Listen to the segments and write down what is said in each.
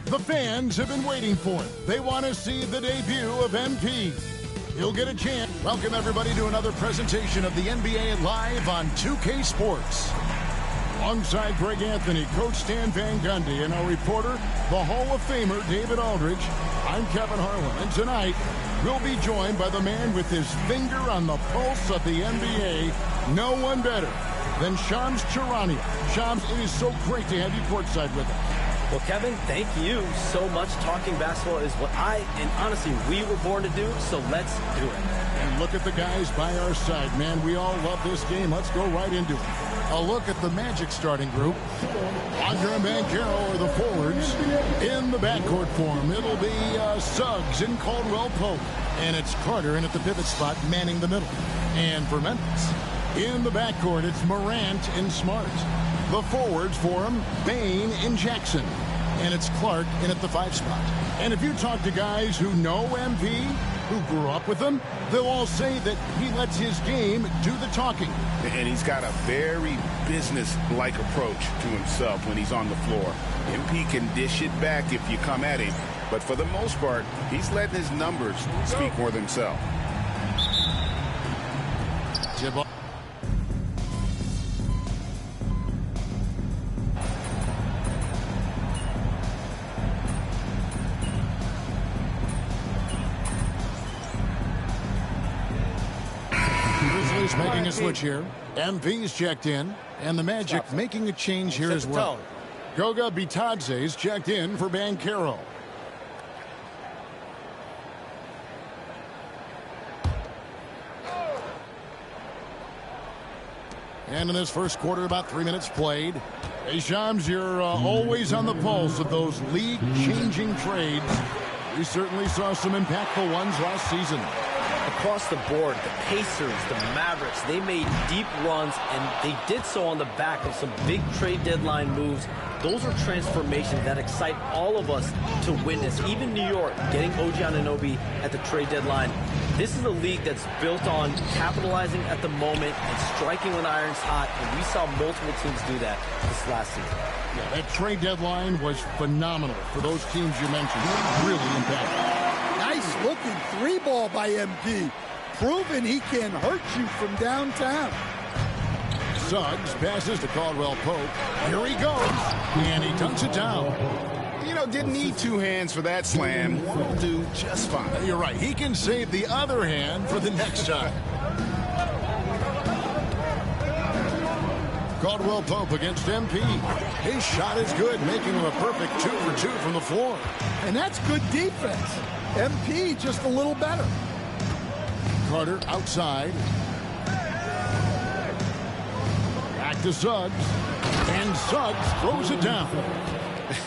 The fans have been waiting for it. They want to see the debut of MP. He'll get a chance. Welcome, everybody, to another presentation of the NBA Live on 2K Sports. Alongside Greg Anthony, Coach Stan Van Gundy, and our reporter, the Hall of Famer David Aldridge, I'm Kevin Harlan. And tonight, we'll be joined by the man with his finger on the pulse of the NBA, no one better than Shams Charania. Shams, it is so great to have you courtside with us. Well, Kevin, thank you so much. Talking basketball is what and honestly, we were born to do, so let's do it. And look at the guys by our side, man. We all love this game. Let's go right into it. A look at the Magic starting group. Andre and Banchero are the forwards. In the backcourt form, it'll be Suggs and Caldwell Pope. And it's Carter in at the pivot spot, manning the middle. And for Memphis, in the backcourt, it's Morant and Smart. The forwards for him, Bane and Jackson. And it's Clark in at the 5 spot. And if you talk to guys who know MP, who grew up with him, they'll all say that he lets his game do the talking. And he's got a very business-like approach to himself when he's on the floor. MP can dish it back if you come at him, but for the most part, he's letting his numbers speak for themselves. Making a switch here. MP's checked in, and the Magic making a change here as well. Goga Bitadze's checked in for Banchero. And in this first quarter, about 3 minutes played. Hey, Shams, you're always on the pulse of those league-changing trades. We certainly saw some impactful ones last season. Across the board, the Pacers, the Mavericks, they made deep runs, and they did so on the back of some big trade deadline moves. Those are transformations that excite all of us to witness. Even New York getting OG Anunoby at the trade deadline. This is a league that's built on capitalizing at the moment and striking when the iron's hot, and we saw multiple teams do that this last season. Yeah, that trade deadline was phenomenal for those teams you mentioned. Really impactful. Nice looking 3-ball by MP. Proving he can hurt you from downtown. Suggs passes to Caldwell Pope. Here he goes. And he dunks it down. You know, didn't need 2 hands for that slam. Will do just fine. You're right. He can save the other hand for the next time. Caldwell Pope against MP. His shot is good, making him a perfect 2 for 2 from the floor. And that's good defense. MP just a little better. Carter outside. Back to Suggs. And Suggs throws it down.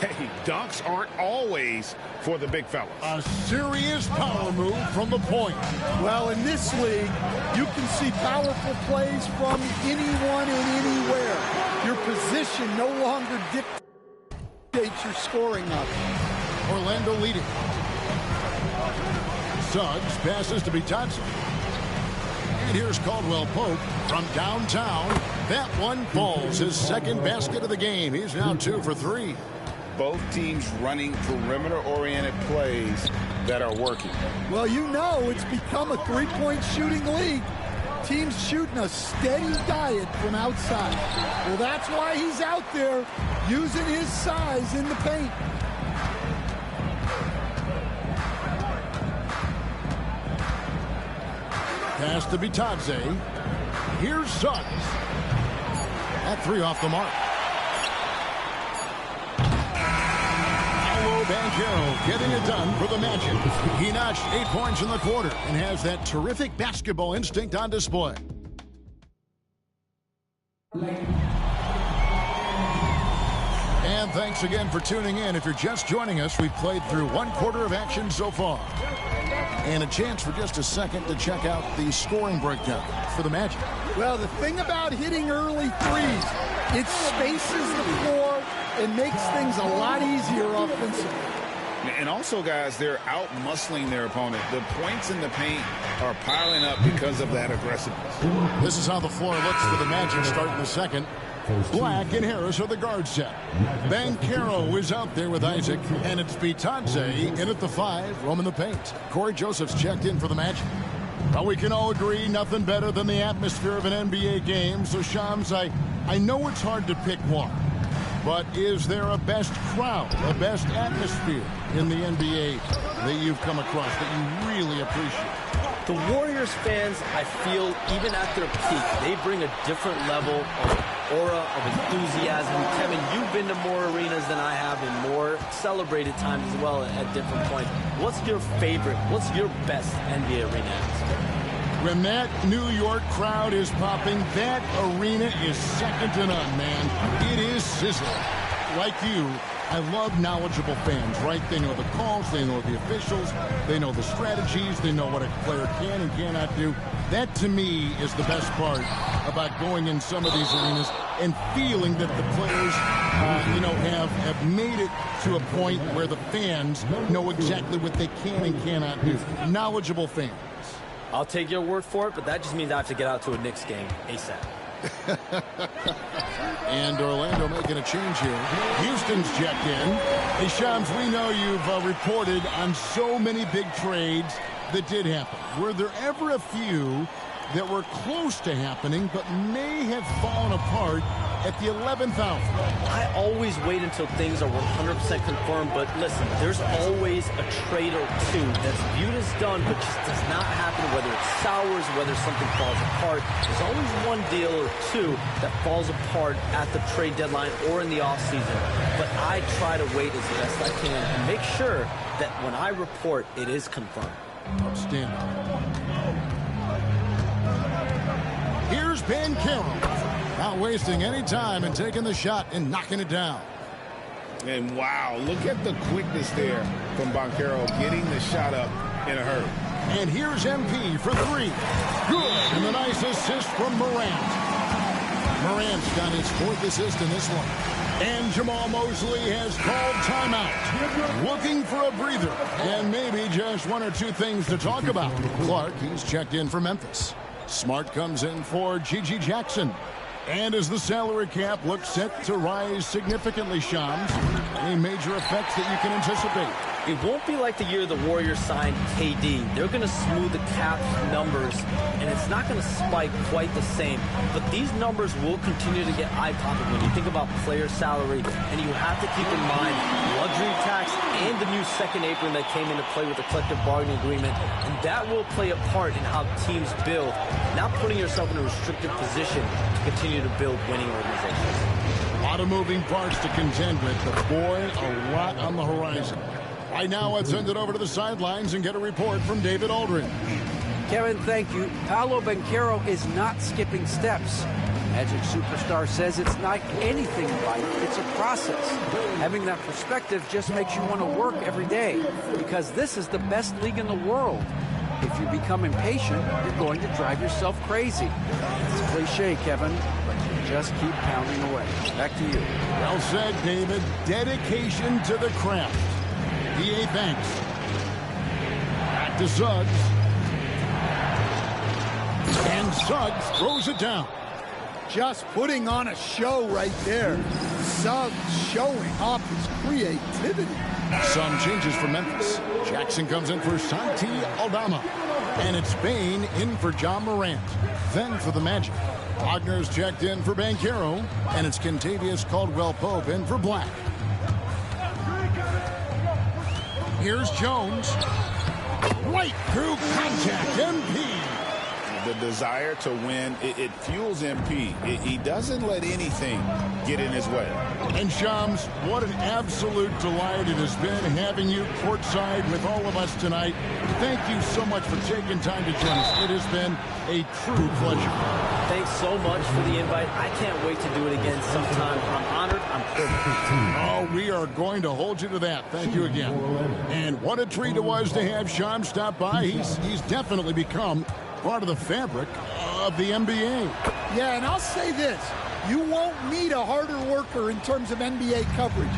Hey, dunks aren't always for the big fellas. A serious power move from the point. Well, in this league, you can see powerful plays from anyone and anywhere. Your position no longer dictates your scoring up. Orlando leading. Suggs passes to Bitadze. And here's Caldwell Pope from downtown. That one falls. His second basket of the game. He's now 2 for 3. Both teams running perimeter-oriented plays that are working. Well, you know it's become a three-point shooting league. Teams shooting a steady diet from outside. Well, that's why he's out there using his size in the paint. Pass to Bitadze. Here's Suggs. That 3 off the mark. Paolo Banchero getting it done for the Magic. He notched 8 points in the quarter and has that terrific basketball instinct on display. And thanks again for tuning in. If you're just joining us, we've played through 1 quarter of action so far. And a chance for just a second to check out the scoring breakdown for the Magic. Well, the thing about hitting early threes, it spaces the floor, It makes things a lot easier offensively. And also, guys, they're out-muscling their opponent. The points in the paint are piling up because of that aggressiveness. This is how the floor looks for the Magic starting the second. Black and Harris are the guard set. Banchero is out there with Isaac, and it's Bitadze in at the 5, roaming the paint. Corey Joseph's checked in for the Magic. Well, we can all agree nothing better than the atmosphere of an NBA game. So, Shams, I know it's hard to pick one, but is there a best crowd, a best atmosphere in the NBA that you've come across that you really appreciate? The Warriors fans, I feel, even at their peak, they bring a different level of aura, of enthusiasm. Kevin, you've been to more arenas than I have and more celebrated times as well at different points. What's your favorite, what's your best NBA arena atmosphere? When that New York crowd is popping, that arena is second to none, man. It is sizzling. Like you, I love knowledgeable fans, right? They know the calls, they know the officials, they know the strategies, they know what a player can and cannot do. That, to me, is the best part about going in some of these arenas and feeling that the players, have made it to a point where the fans know exactly what they can and cannot do. Knowledgeable fans. I'll take your word for it, but that just means I have to get out to a Knicks game ASAP. And Orlando making a change here. Houston's checked in. Hey, Shams, we know you've reported on so many big trades that did happen. Were there ever a few that were close to happening but may have fallen apart at the 11th hour? I always wait until things are 100% confirmed, but listen, there's always a trade or two that's viewed as done but just does not happen, whether it's sours, whether something falls apart. There's always one deal or two that falls apart at the trade deadline or in the offseason. But I try to wait as best I can and make sure that when I report, it is confirmed. Outstanding. Here's Banchero. Not wasting any time and taking the shot and knocking it down. And wow, look at the quickness there from Banchero getting the shot up in a hurry. And here's MP for 3. Good. And the nice assist from Morant. Morant's got his 4th assist in this one. And Jamal Mosley has called timeout. Looking for a breather. And maybe just one or two things to talk about. Clark, he's checked in for Memphis. Smart comes in for Gigi Jackson. And as the salary cap looks set to rise significantly, Shams, any major effects that you can anticipate? It won't be like the year the Warriors signed KD. They're going to smooth the cap numbers, and it's not going to spike quite the same. But these numbers will continue to get eye-popping when you think about player salary, and you have to keep in mind luxury tax and the new second apron that came into play with the collective bargaining agreement, and that will play a part in how teams build, not putting yourself in a restricted position to continue to build winning organizations. A lot of moving parts to contend with, but boy, a lot on the horizon. Right now, let's send it over to the sidelines and get a report from David Aldridge. Kevin, thank you. Paolo Banchero is not skipping steps. Magic superstar says it's not anything in life, it's a process. Having that perspective just makes you want to work every day, because this is the best league in the world. If you become impatient, you're going to drive yourself crazy. It's cliche, Kevin, but you just keep pounding away. Back to you. Well said, David. Dedication to the craft. D.A. Banks. Back to Suggs. And Suggs throws it down. Just putting on a show right there. Suggs showing off his creativity. Some changes for Memphis. Jackson comes in for Santi Aldama. And it's Bane in for John Morant. Then for the Magic, Wagner's checked in for Banchero. And it's Kentavious Caldwell-Pope in for Black. Here's Jones. Right through contact. MP. The desire to win, it fuels MP. He doesn't let anything get in his way. And Shams, what an absolute delight it has been having you courtside with all of us tonight. Thank you so much for taking time to join us. It has been a true pleasure. Thanks so much for the invite. I can't wait to do it again sometime. I'm honored. I'm privileged. Oh, we are going to hold you to that. Thank you again. And what a treat it was to have Shams stop by. He's definitely become part of the fabric of the NBA. Yeah, and I'll say this. You won't meet a harder worker in terms of NBA coverage.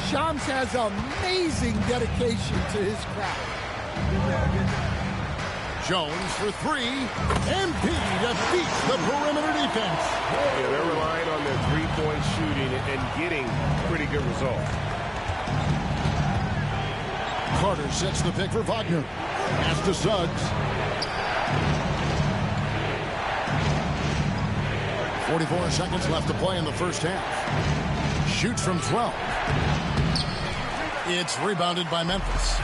Shams has amazing dedication to his craft. Jones for three. MP defeats the perimeter defense. Yeah, they're relying on their three-point shooting and getting pretty good results. Carter sets the pick for Wagner. Pass to Suggs. 44 seconds left to play in the first half. Shoots from 12. It's rebounded by Memphis.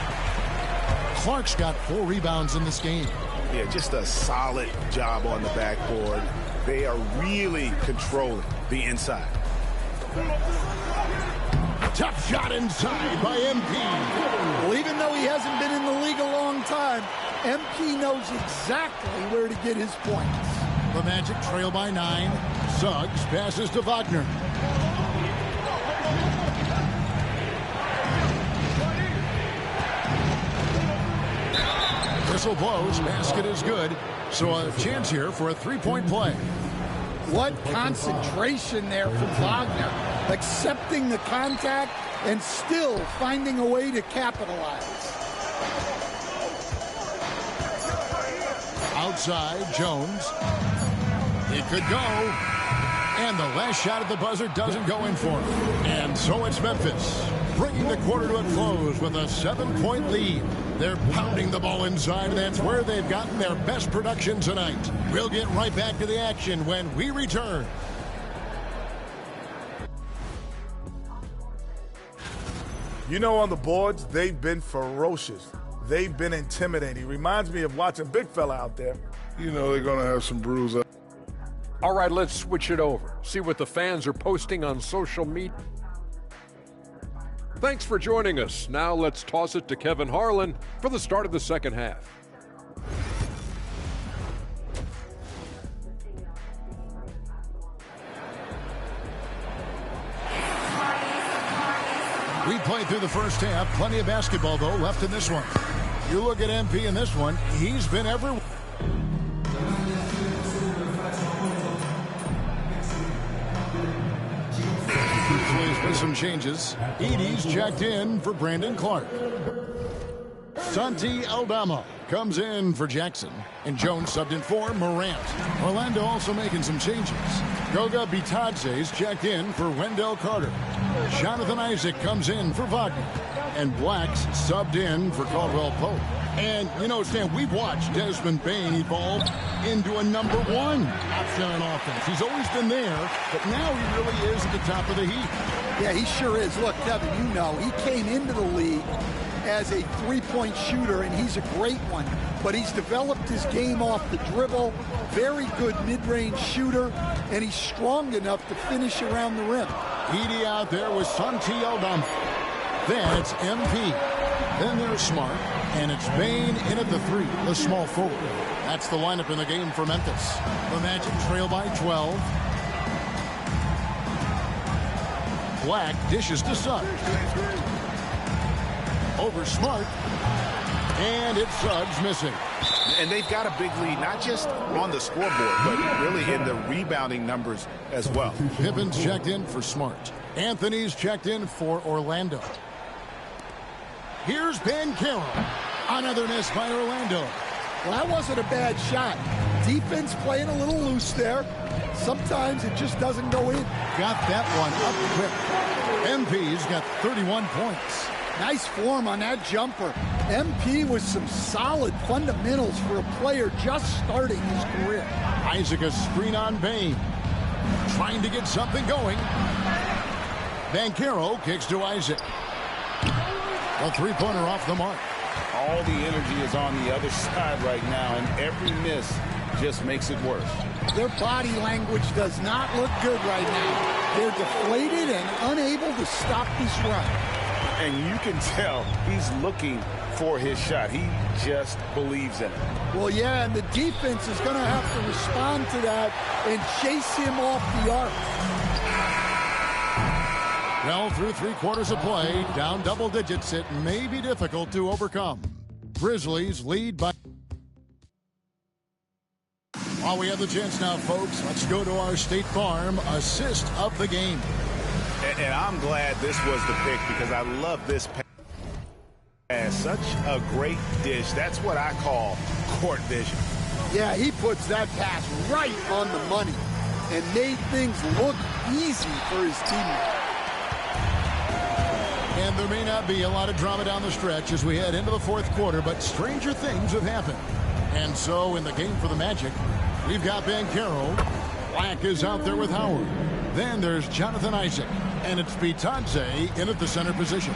Clark's got 4 rebounds in this game. Yeah, just a solid job on the backboard. They are really controlling the inside. Tough shot inside by MP. Well, even though he hasn't been in the league a long time, MP knows exactly where to get his points. The Magic trail by 9. Suggs passes to Wagner. Whistle blows. Basket is good. So a chance here for a three-point play. What concentration there from Wagner. Accepting the contact and still finding a way to capitalize. Outside, Jones. It could go. And the last shot at the buzzer doesn't go in for him. And so it's Memphis, bringing the quarter to a close with a 7-point lead. They're pounding the ball inside, and that's where they've gotten their best production tonight. We'll get right back to the action when we return. You know, on the boards, they've been ferocious. They've been intimidating. Reminds me of watching big fella out there. You know they're going to have some bruises. All right, let's switch it over. See what the fans are posting on social media. Thanks for joining us. Now let's toss it to Kevin Harlan for the start of the second half. We played through the first half. Plenty of basketball, though, left in this one. You look at MP in this one, he's been everywhere. There's been some changes. Edey's checked in for Brandon Clark. Santi Aldama comes in for Jackson. And Jones subbed in for Morant. Orlando also making some changes. Goga Bitadze's checked in for Wendell Carter. Jonathan Isaac comes in for Wagner. And Black's subbed in for Caldwell Pope. And, you know, Stan, we've watched Desmond Bane evolve into a number 1 option on offense. He's always been there, but now he really is at the top of the heap. Yeah, he sure is. Look, Kevin, you know, he came into the league as a three-point shooter, and he's a great one. But he's developed his game off the dribble, very good mid-range shooter, and he's strong enough to finish around the rim. Edey out there with Santi Aldama. Then it's MP. Then there's Smart. And it's Bane in at the 3, the small forward. That's the lineup in the game for Memphis. The Magic trail by 12. Black dishes to Suggs. Over Smart. And it's Suggs missing. And they've got a big lead, not just on the scoreboard, but really in the rebounding numbers as well. Pippin's checked in for Smart. Anthony's checked in for Orlando. Here's Banchero. Another miss by Orlando. Well, that wasn't a bad shot. Defense playing a little loose there. Sometimes it just doesn't go in. Got that one up quick. MP's got 31 points. Nice form on that jumper. MP with some solid fundamentals for a player just starting his career. Isaac a screen on Bane. Trying to get something going. Banchero kicks to Isaac. A three-pointer off the mark. All the energy is on the other side right now, and every miss just makes it worse. Their body language does not look good right now. They're deflated and unable to stop this run. And you can tell he's looking for his shot. He just believes in it. Well, yeah, and the defense is going to have to respond to that and chase him off the arc. Well, through 3 quarters of play, down double digits, it may be difficult to overcome. Grizzlies lead by... While we have the chance now, folks, let's go to our State Farm assist of the game. And I'm glad this was the pick because I love this pass. Such a great dish. That's what I call court vision. Yeah, he puts that pass right on the money and made things look easy for his teammates. And there may not be a lot of drama down the stretch as we head into the fourth quarter, but stranger things have happened. And so in the game for the Magic, we've got Banchero. Black is out there with Howard. Then there's Jonathan Isaac. And it's Bitadze in at the center position.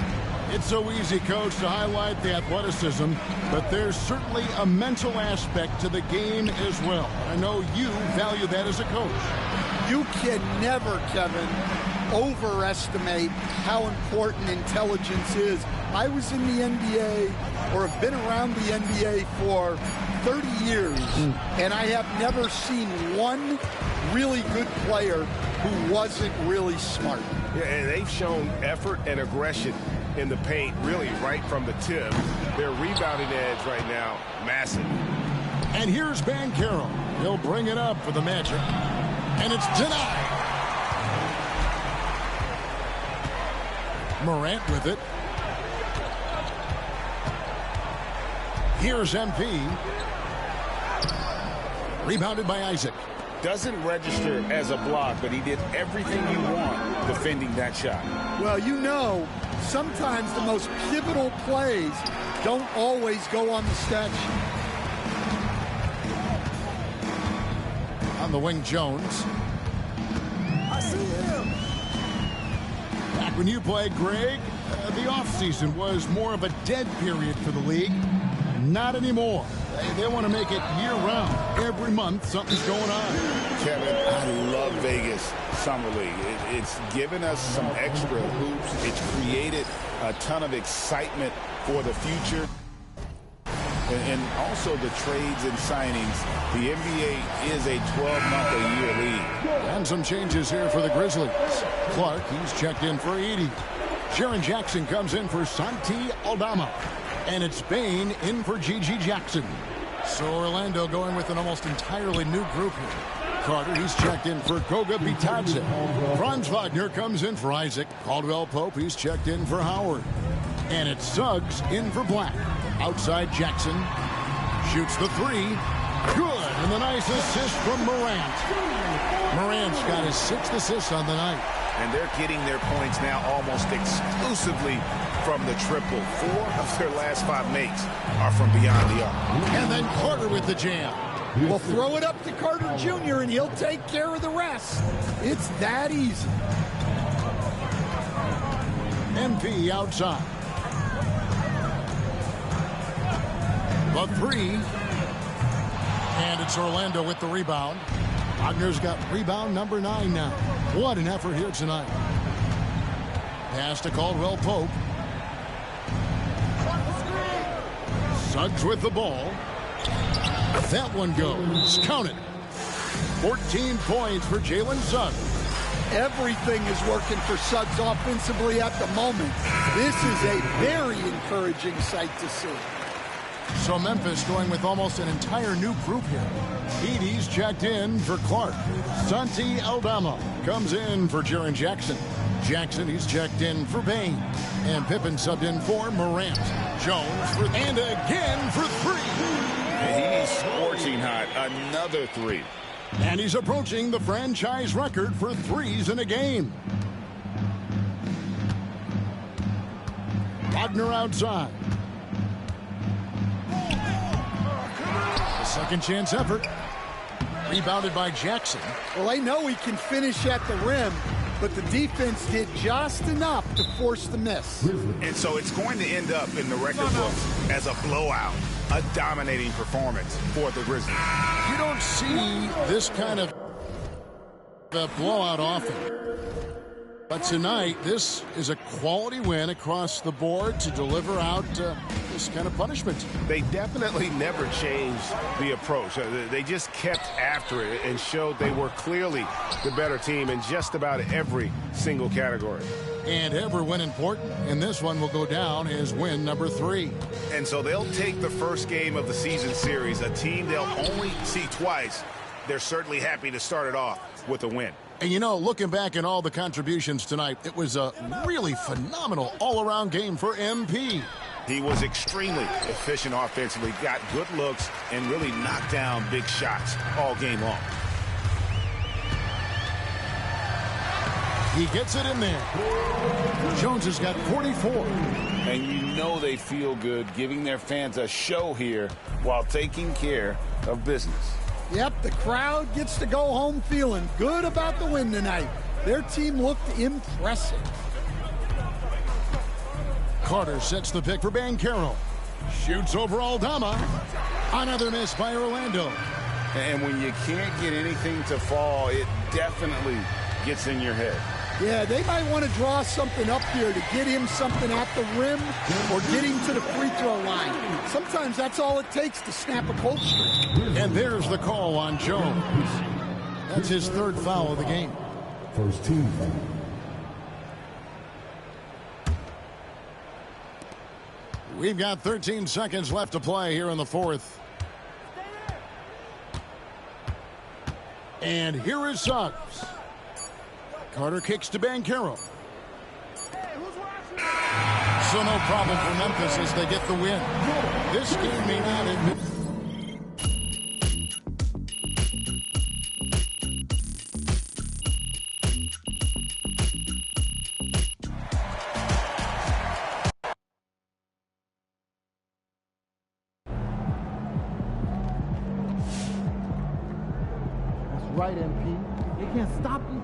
It's so easy, Coach, to highlight the athleticism, but there's certainly a mental aspect to the game as well. I know you value that as a coach. You can never, Kevin, overestimate how important intelligence is. I was in the NBA, or have been around the NBA for 30 years, and I have never seen one really good player who wasn't really smart. Yeah, and they've shown effort and aggression in the paint, really right from the tip. Their rebounding edge right now, massive. And here's Banchero. He'll bring it up for the Magic. And it's denied. Morant with it. Here's MP. Rebounded by Isaac. Doesn't register as a block, but he did everything you want defending that shot. Well, you know, sometimes the most pivotal plays don't always go on the stat sheet. On the wing, Jones. I see him. Back when you played, Greg, the offseason was more of a dead period for the league. Not anymore. They want to make it year-round. Every month, something's going on. Kevin, I love Vegas Summer League. It's given us some extra hoops. It's created a ton of excitement for the future. And also the trades and signings. The NBA is a 12-month-a-year league. And some changes here for the Grizzlies. Clark, he's checked in for Edey. Jaren Jackson comes in for Santi Aldama. And it's Bane in for G.G. Jackson. So Orlando going with an almost entirely new group here. Carter, he's checked in for Goga Bitadze. Franz Wagner comes in for Isaac. Caldwell Pope, he's checked in for Howard. And it's Suggs in for Black. Outside Jackson. Shoots the three. Good. And the nice assist from Morant. Morant's got his 6th assist on the night. And they're getting their points now almost exclusively from the triple. 4 of their last 5 makes are from beyond the arc. And then Carter with the jam. We'll throw it up to Carter Jr. and he'll take care of the rest. It's that easy. MP outside. The three. And it's Orlando with the rebound. Wagner's got rebound number 9 now. What an effort here tonight. Pass to Caldwell Pope. Suggs with the ball. That one goes. Count it. 14 points for Jalen Suggs. Everything is working for Suggs offensively at the moment. This is a very encouraging sight to see. So Memphis going with almost an entire new group here. Edey's checked in for Clark. Santi Aldama comes in for Jaren Jackson. Jackson, he's checked in for Bane. And Pippen subbed in for Morant. Jones for, and again for 3. And he's scorching hot. Another 3. And he's approaching the franchise record for 3s in a game. Wagner outside. The second chance effort. Rebounded by Jackson. Well, I know he can finish at the rim, but the defense did just enough to force the miss. And so it's going to end up in the record books as a blowout, a dominating performance for the Grizzlies. You don't see this kind of blowout often. But tonight, this is a quality win across the board to deliver out this kind of punishment. They definitely never changed the approach. They just kept after it and showed they were clearly the better team in just about every single category. And every win important, and this one will go down as win number 3. And so they'll take the first game of the season series, a team they'll only see twice, they're certainly happy to start it off with a win. And, you know, looking back at all the contributions tonight, it was a really phenomenal all-around game for MP. He was extremely efficient offensively, got good looks, and really knocked down big shots all game long. He gets it in there. Jones has got 44. And you know they feel good giving their fans a show here while taking care of business. Yep, the crowd gets to go home feeling good about the win tonight. Their team looked impressive. Carter sets the pick for Banchero. Shoots over Aldama. Another miss by Orlando. And when you can't get anything to fall, it definitely gets in your head. Yeah, they might want to draw something up here to get him something at the rim or get him to the free throw line. Sometimes that's all it takes to snap a cold streak. And there's the call on Jones. That's his third foul of the game. First team foul. We've got 13 seconds left to play here in the fourth. And here is Suggs. Carter kicks to Banchero. So no problem for Memphis as they get the win. This game may not admit. That's right, MP. They can't stop you.